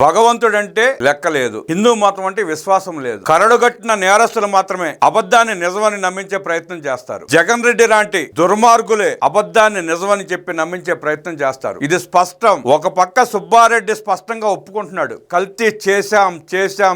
భగవంతుడంటే లెక్క లేదు, హిందూ మతం అంటే విశ్వాసం లేదు. కరడుగట్టిన నేరస్తులు మాత్రమే అబద్ధాన్ని నిజమని నమ్మించే ప్రయత్నం చేస్తారు. జగన్ రెడ్డి లాంటి దుర్మార్గులే అబద్ధాన్ని నిజమని చెప్పి నమ్మించే ప్రయత్నం చేస్తారు. ఇది స్పష్టం. ఒక పక్క సుబ్బారెడ్డి స్పష్టంగా ఒప్పుకుంటున్నాడు, కల్తీ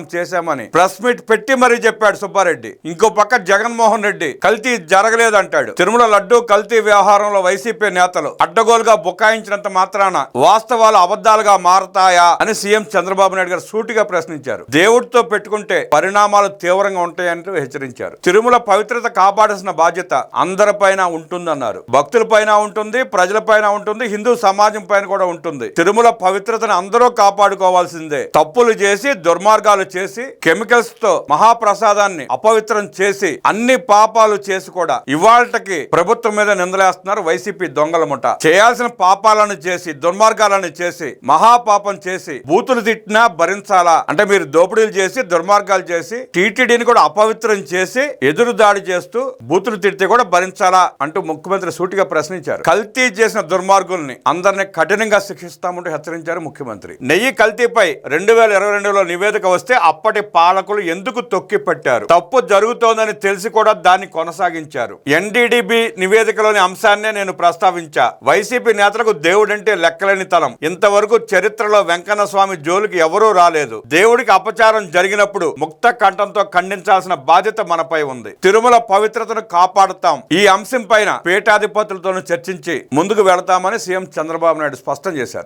చేశామని ప్రెస్ మీట్ పెట్టి మరీ చెప్పాడు సుబ్బారెడ్డి. ఇంకో పక్క జగన్మోహన్ రెడ్డి కల్తీ జరగలేదంటాడు. తిరుమల లడ్డూ కల్తీ వ్యవహారంలో వైసీపీ నేతలు అడ్డగోలుగా బుకాయించినంత మాత్రాన వాస్తవాలు అబద్ధాలుగా మారతాయా అని సీఎం చంద్రబాబు నాయుడు గారు సూటిగా ప్రశ్నించారు. దేవుడితో పెట్టుకుంటే పరిణామాలు తీవ్రంగా ఉంటాయంటూ హెచ్చరించారు. తిరుమల పవిత్రత కాపాడాల్సిన బాధ్యత అందరిపైన ఉంటుందన్నారు. భక్తులపైన ఉంటుంది, ప్రజలపైన ఉంటుంది, హిందూ సమాజం పైన కూడా ఉంటుంది. తిరుమల పవిత్రతను అందరూ కాపాడుకోవాల్సిందే. తప్పులు చేసి దుర్మార్గాలు చేసి కెమికల్స్ తో మహాప్రసాదాన్ని అపవిత్రం చేసి అన్ని పాపాలు చేసి కూడా ఇవాళకి ప్రభుత్వం మీద నిందలేస్తున్నారు వైసీపీ దొంగల ముఠ. చేయాల్సిన పాపాలను చేసి దుర్మార్గాలను చేసి మహాపాపం చేసి బూతులు తిట్టినా భరించాలా అంటే మీరు దోపిడీలు చేసి దుర్మార్గాలు చేసి టీటీడీని కూడా అపవిత్రం చేసి ఎదురు దాడి చేస్తూ బూతులు తిడితే కూడా భరించాలా అంటూ ముఖ్యమంత్రి సూటిగా ప్రశ్నించారు. కల్తీ చేసిన దుర్మార్గుల్ని అందరినీ కఠినంగా శిక్షిస్తామంటూ హెచ్చరించారు ముఖ్యమంత్రి. నెయ్యి కల్తీపై 2022లో నివేదిక వస్తే అప్పటి పాలకులు ఎందుకు తొక్కి పెట్టారు? తప్పు జరుగుతోందని తెలిసి కూడా దాన్ని కొనసాగించారు. ఎన్డీడీబీ నివేదికలోని అంశాన్నే నేను ప్రస్తావించా. వైసీపీ నేతలకు దేవుడంటే లెక్కలేని తనం. ఇంతవరకు చరిత్రలో వెంకన్న స్వామి జోలికి ఎవరూ రాలేదు. దేవుడికి అపచారం జరిగినప్పుడు ముక్త కంఠంతో ఖండించాల్సిన బాధ్యత మనపై ఉంది. తిరుమల పవిత్రతను కాపాడుతాం. ఈ అంశం పైన పీఠాధిపతులతో చర్చించి ముందుకు వెళతామని సీఎం చంద్రబాబు నాయుడు స్పష్టం చేశారు.